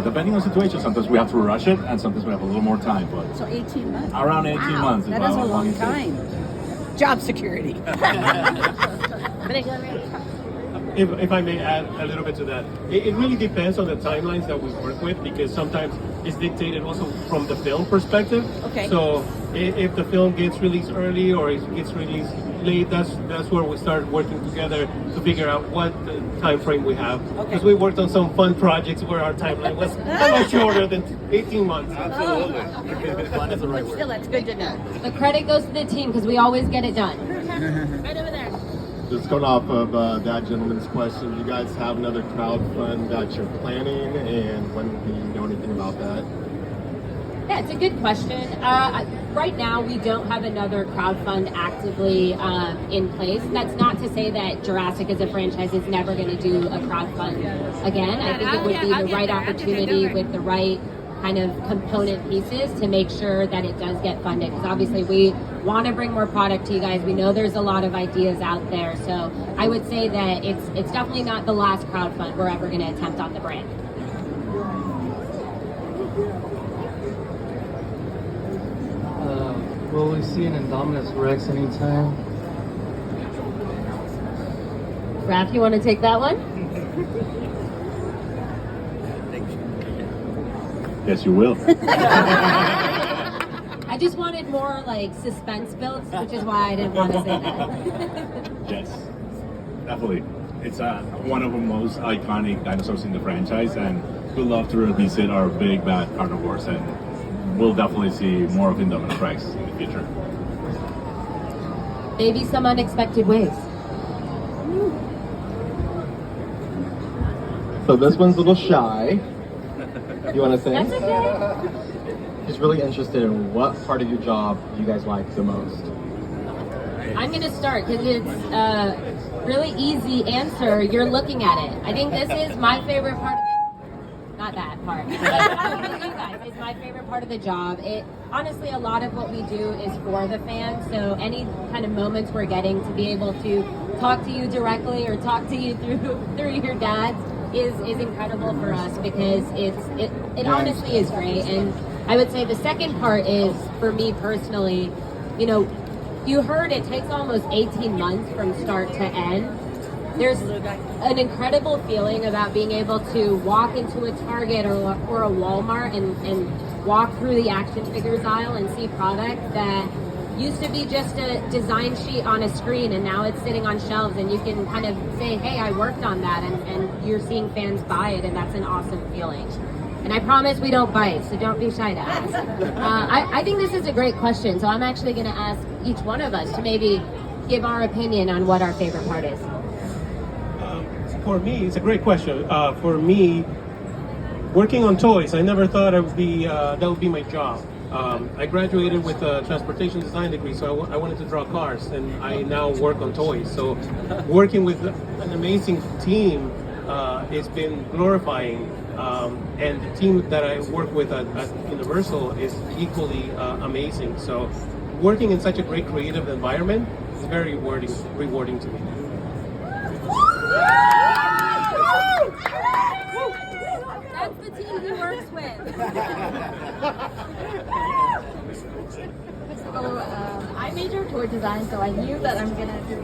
Depending on the situation, sometimes we have to rush it, and sometimes we have a little more time. But So 18 months. around 18 Wow, months. That is a long time. Job security. If I may add a little bit to that, it really depends on the timelines that we work with, because sometimes it's dictated also from the film perspective. Okay. So if the film gets released early or it gets released late, that's where we start working together to figure out what time frame we have. Because we worked on some fun projects where our timeline was much shorter than 18 months. Absolutely. Fun is the right Still, that's good to know. The credit goes to the team because we always get it done. Right over there. Just going off of that gentleman's question, you guys have another crowdfund that you're planning, and when do you know anything about that? Yeah, it's a good question. Right now, we don't have another crowdfund actively in place. That's not to say that Jurassic as a franchise is never going to do a crowdfund again. I think it would be the right opportunity with the right kind of component pieces to make sure that it does get funded. Because obviously we want to bring more product to you guys. We know there's a lot of ideas out there. So I would say that it's definitely not the last crowdfund we're ever going to attempt on the brand. Will we see an Indominus Rex anytime? Raph, you want to take that one? Yes, you will. I just wanted more like suspense built, which is why I didn't want to say that. Yes, definitely. It's one of the most iconic dinosaurs in the franchise, and we love to revisit our big bad carnivores, and we'll definitely see more of Indominus Rex in the future. Maybe some unexpected ways. So this one's a little shy. You want to say? That's okay. Just really interested in what part of your job you guys like the most. I'm going to start because it's a really easy answer. You're looking at it. I think this is my favorite part of it. Not that part. You guys, it's my favorite part of the job. Honestly, a lot of what we do is for the fans. So any kind of moments we're getting to be able to talk to you directly or talk to you through your dads is incredible for us, because it honestly is great. And I would say the second part is, for me personally, you heard it takes almost 18 months from start to end. There's an incredible feeling about being able to walk into a Target or a Walmart and walk through the action figures aisle and see product that used to be just a design sheet on a screen, and now it's sitting on shelves, and you can kind of say, hey, I worked on that, and you're seeing fans buy it, and that's an awesome feeling. And I promise we don't bite, so don't be shy to ask. I think this is a great question, so I'm actually going to ask each one of us to maybe give our opinion on what our favorite part is. For me, it's a great question. For me, working on toys, I never thought that would be my job. I graduated with a transportation design degree, so I wanted to draw cars, and I now work on toys. So working with an amazing team, it's been glorifying. And the team that I work with at Universal is equally amazing. So working in such a great creative environment is very rewarding to me. That's the team he works with. So I majored toy design, so I knew that I'm gonna do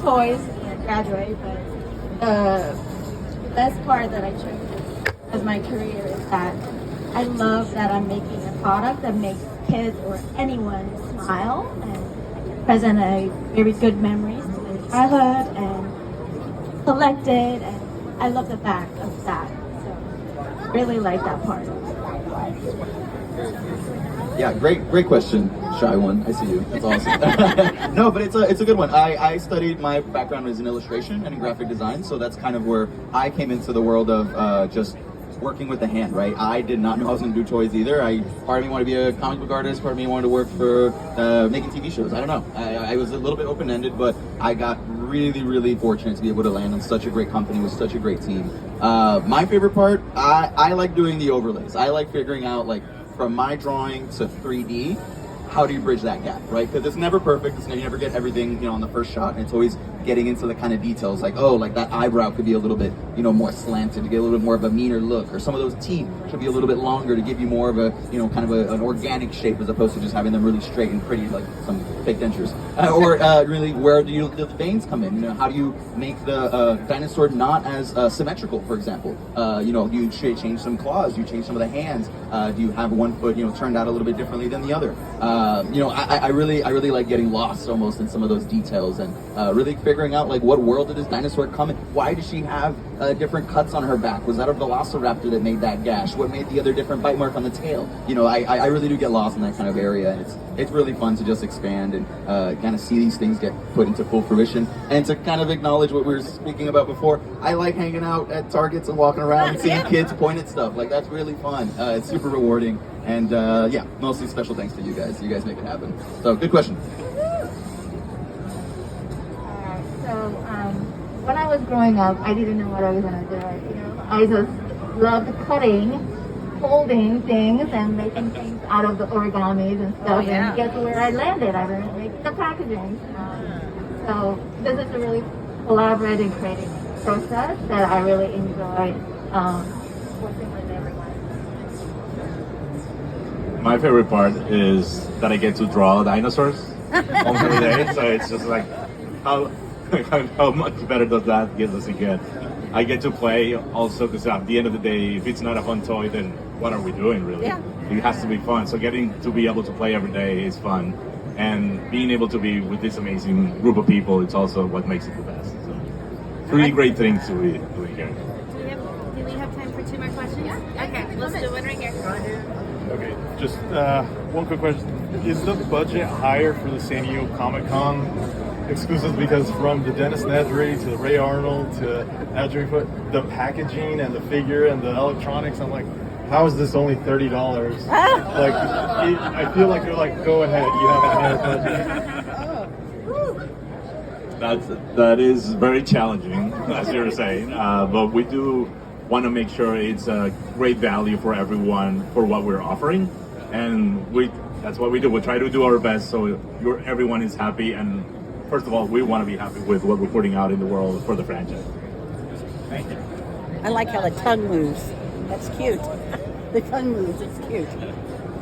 toys and graduate. But the best part that I chose as my career is that I love that I'm making a product that makes kids or anyone smile and present a very good memories to their childhood and collected, and I love the fact of that. So really like that part. Yeah, great question. Shy one, I see you. That's awesome. No, but it's a good one. I studied, my background is in illustration and in graphic design, so that's kind of where I came into the world of just working with the hand, right? I did not know I was going to do toys either. Part of me wanted to be a comic book artist, part of me wanted to work for making TV shows. I don't know. I was a little bit open-ended, but I got really fortunate to be able to land on such a great company with such a great team. My favorite part, I like doing the overlays. I like figuring out, like, from my drawing to 3D, how do you bridge that gap, right? Because it's never perfect. You never get everything, on the first shot, and it's always getting into the kind of details, like, oh, like that eyebrow could be a little bit, more slanted to get a little bit more of a meaner look, or some of those teeth should be a little bit longer to give you more of a, kind of an organic shape as opposed to just having them really straight and pretty like some fake dentures. Or really, where do the veins come in? How do you make the dinosaur not as symmetrical, for example? Do you change some claws? Do you change some of the hands? Do you have one foot, turned out a little bit differently than the other? I really like getting lost almost in some of those details and really figuring out like what world did this dinosaur come in? Why does she have different cuts on her back? Was that a velociraptor that made that gash? What made the other different bite mark on the tail? I really do get lost in that kind of area, and it's really fun to just expand and kind of see these things get put into full fruition, and to kind of acknowledge what we were speaking about before. I like hanging out at Targets and walking around and seeing kids point at stuff. Like, that's really fun. It's super rewarding, and mostly special thanks to you guys. You guys make it happen. So, good question. When I was growing up, I didn't know what I was gonna do. I just loved cutting, folding things, and making things out of the origamis and stuff. And guess where I landed? I landed making the packaging. So this is a really collaborative, creative process that I really enjoy working with everyone. My favorite part is that I get to draw dinosaurs almost every day. So it's just like how much better does that get as it get? I get to play also because at the end of the day, if it's not a fun toy, then what are we doing really? Yeah. It has to be fun. So getting to be able to play every day is fun. And being able to be with this amazing group of people, it's also what makes it the best. So, three great things to be doing here. Do we have time for 2 more questions? Yeah. Okay, let's do one right here. Okay, just one quick question. Is the budget higher for the San Diego Comic-Con exclusives? Because from the Dennis Nedry to the Ray Arnold to Nedry Foot, the packaging and the figure and the electronics, I'm like, how is this only $30? Like, I feel like they're like, go ahead, you have a higher budget. That is very challenging, as you were saying, but we do want to make sure it's a great value for everyone for what we're offering, and that's what we do. We try to do our best so everyone is happy, and first of all, we want to be happy with what we're putting out in the world for the franchise. Thank you. I like how the tongue moves. That's cute. The tongue moves. It's cute.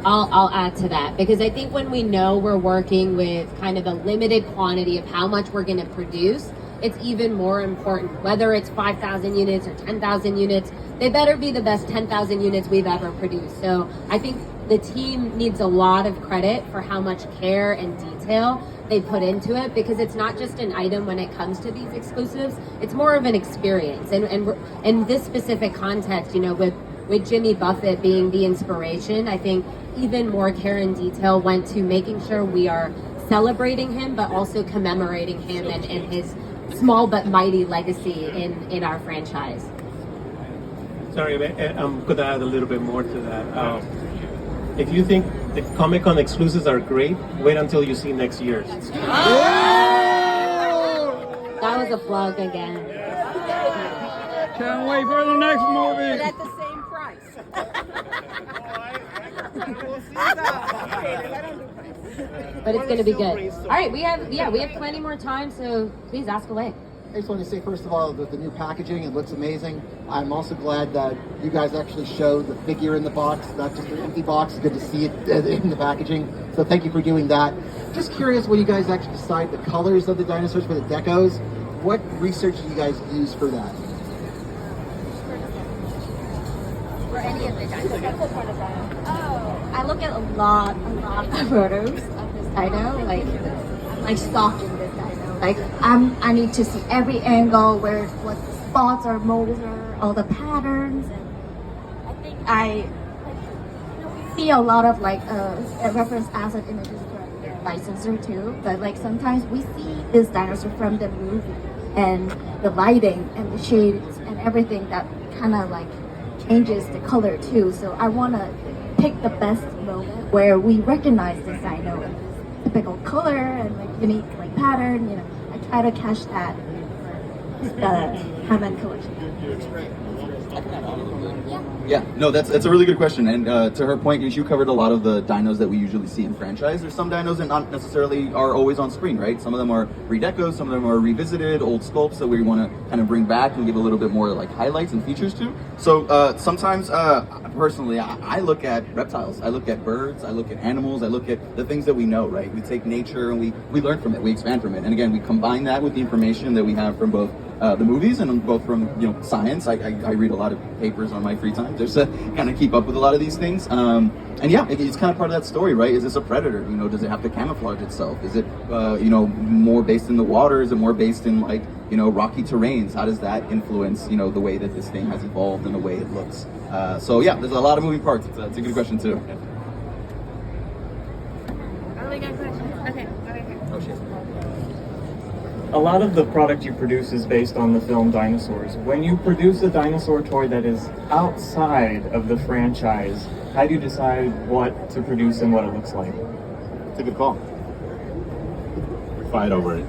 I'll add to that, because I think when we know we're working with kind of a limited quantity of how much we're going to produce, it's even more important. Whether it's 5,000 units or 10,000 units, they better be the best 10,000 units we've ever produced. So I think the team needs a lot of credit for how much care and detail they put into it, because it's not just an item when it comes to these exclusives, it's more of an experience. And in this specific context, with Jimmy Buffett being the inspiration, I think even more care and detail went to making sure we are celebrating him, but also commemorating him and his small but mighty legacy in our franchise. Sorry, I'm going to add a little bit more to that. If you think the Comic-Con exclusives are great, wait until you see next year's. That was a plug again. Can't wait for the next movie. But at the same price. But it's going to be good. All right, we have plenty more time, so please ask away. I just want to say, first of all, that the new packaging, it looks amazing. I'm also glad that you guys actually showed the figure in the box, not just an empty box. It's good to see it in the packaging. So thank you for doing that. Just curious, when you guys actually decide the colors of the dinosaurs for the decos, what research do you guys use for that? For any of the dinosaurs. I look at a lot of photos of this dino, like stalking this dino. Like I need to see every angle, what the spots or moles are, all the patterns, and I think I see a lot of reference asset images from the licensor too. But sometimes we see this dinosaur from the movie, and the lighting and the shades and everything that kind of changes the color too. So I want to pick the best moment where we recognize this dino in this typical color and unique pattern. I try to catch that for the Hammond collection. You expect a little bit. Yeah, no, that's a really good question. And to her point, you covered a lot of the dinos that we usually see in franchise. There's some dinos that not necessarily are always on screen, right? Some of them are redecos, some of them are revisited, old sculpts that we want to kind of bring back and give a little bit more like highlights and features to. So sometimes, personally, I look at reptiles, I look at birds, I look at animals, I look at the things that we know, right? We take nature and we learn from it, we expand from it. And again, we combine that with the information that we have from both the movies and both from science. I read a lot of papers on my free time just to kind of keep up with a lot of these things. And yeah, it's kind of part of that story, right? Is this a predator? Does it have to camouflage itself? Is it more based in the water? Is it more based in like rocky terrains? How does that influence the way that this thing has evolved and the way it looks? So yeah, there's a lot of moving parts. It's a good question too. Oh, we got questions. Okay, over here. Oh shit. A lot of the product you produce is based on the film Dinosaurs. When you produce a dinosaur toy that is outside of the franchise, how do you decide what to produce and what it looks like? It's a good call. We fight over it.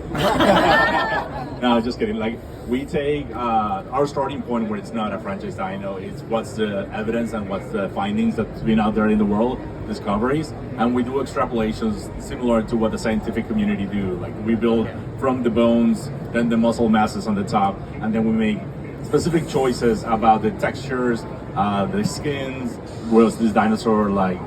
No, just kidding. Like, we take our starting point where it's not a franchise dino. It's what's the evidence and what's the findings that's been out there in the world, discoveries, and we do extrapolations similar to what the scientific community do. Like, we build from the bones, then the muscle masses on the top, and then we make specific choices about the textures, the skins. Was this dinosaur like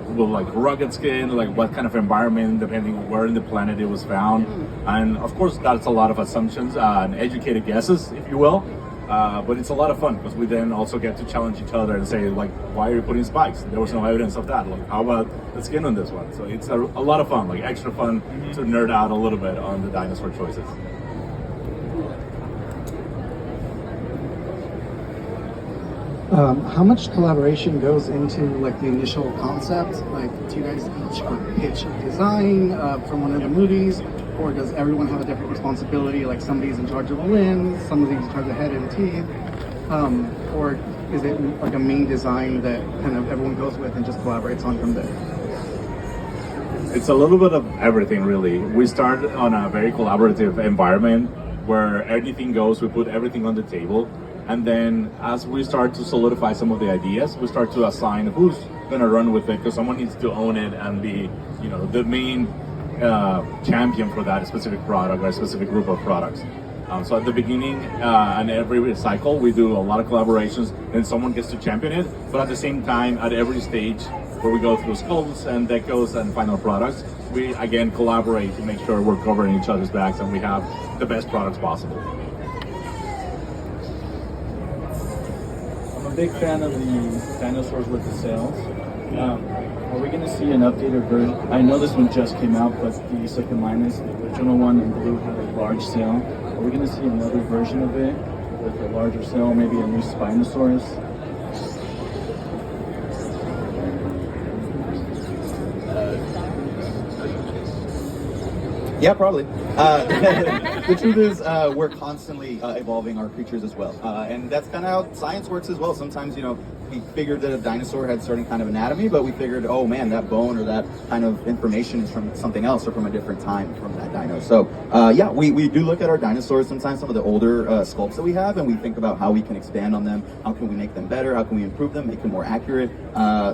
rugged skin? Like what kind of environment, depending on where in the planet it was found? And of course, that's a lot of assumptions and educated guesses, if you will. But it's a lot of fun because we then also get to challenge each other and say, like, why are you putting spikes? There was no evidence of that. Like, how about the skin on this one? So it's a lot of fun, like extra fun to nerd out a little bit on the dinosaur choices. How much collaboration goes into like the initial concept? Like, do you guys each pitch a design from one of the movies, or does everyone have a different responsibility? Like somebody's in charge of the limbs, somebody's in charge of the head and teeth, or is it like a main design that kind of everyone goes with and just collaborates on from there? It's a little bit of everything, really. We start on a very collaborative environment where anything goes. We put everything on the table. And then as we start to solidify some of the ideas, we start to assign who's going to run with it, because someone needs to own it and be, the main champion for that specific product or a specific group of products. So at the beginning and every cycle, we do a lot of collaborations, and someone gets to champion it. But at the same time, at every stage where we go through sculpts and decos and final products, we again collaborate to make sure we're covering each other's backs and we have the best products possible. I'm a big fan of the dinosaurs with the sails. Are we going to see an updated version? I know this one just came out, but the second line is the original one in blue had a large sail. Are we going to see another version of it with a larger sail, maybe a new Spinosaurus? Yeah, probably. The truth is, we're constantly evolving our creatures as well. And that's kind of how science works as well. Sometimes, we figured that a dinosaur had certain kind of anatomy, but we figured, oh man, that bone or that kind of information is from something else or from a different time from that dino. So yeah, we do look at our dinosaurs, sometimes some of the older sculpts that we have, and we think about how we can expand on them, how can we make them better, how can we improve them, make them more accurate.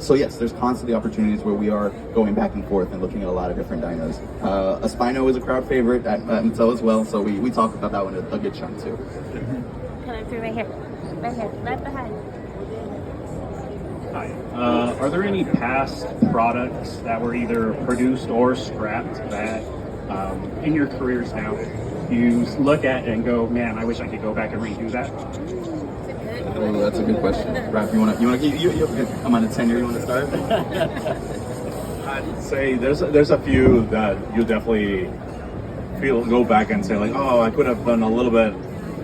So yes, there's constantly opportunities where we are going back and forth and looking at a lot of different dinos. A Spino is a crowd favorite at Mattel as well, so we talk about that one a good chunk too. Come up through right here, right behind. Hi. Are there any past products that were either produced or scrapped that, in your careers now, you look at and go, man, I wish I could go back and redo that? Oh, that's a good question. Raph, you come on a tenure. You want to start? I'd say there's a few that you definitely go back and say like, oh, I could have done a little bit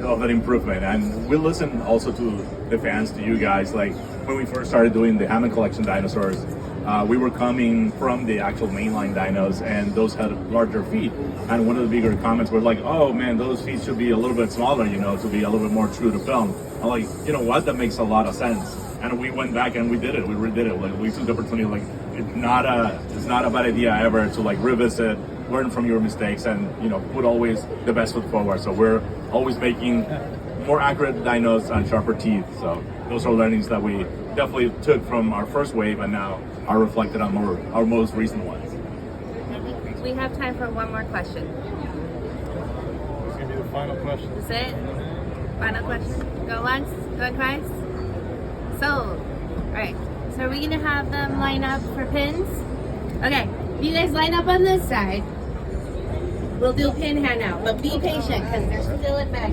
of an improvement. And we listen also to the fans, to you guys. Like when we first started doing the Hammond Collection dinosaurs, we were coming from the actual mainline dinos, and those had larger feet. And one of the bigger comments was like, oh man, those feet should be a little bit smaller, to be a little bit more true to film. I'm like, you know what, that makes a lot of sense. And we went back and we did it. We redid it. Like we took the opportunity. Like it's not a bad idea ever to like revisit, learn from your mistakes, and put always the best foot forward. So we're always making more accurate dinos and sharper teeth. So those are learnings that we definitely took from our first wave and now are reflected on our most recent ones. We have time for one more question. It's gonna be the final question. Is it? Final question. Go once, go twice. Sold. Alright. So are we gonna have them line up for pins? Okay. If you guys line up on this side, we'll do pin handout. But be patient because they're still at back.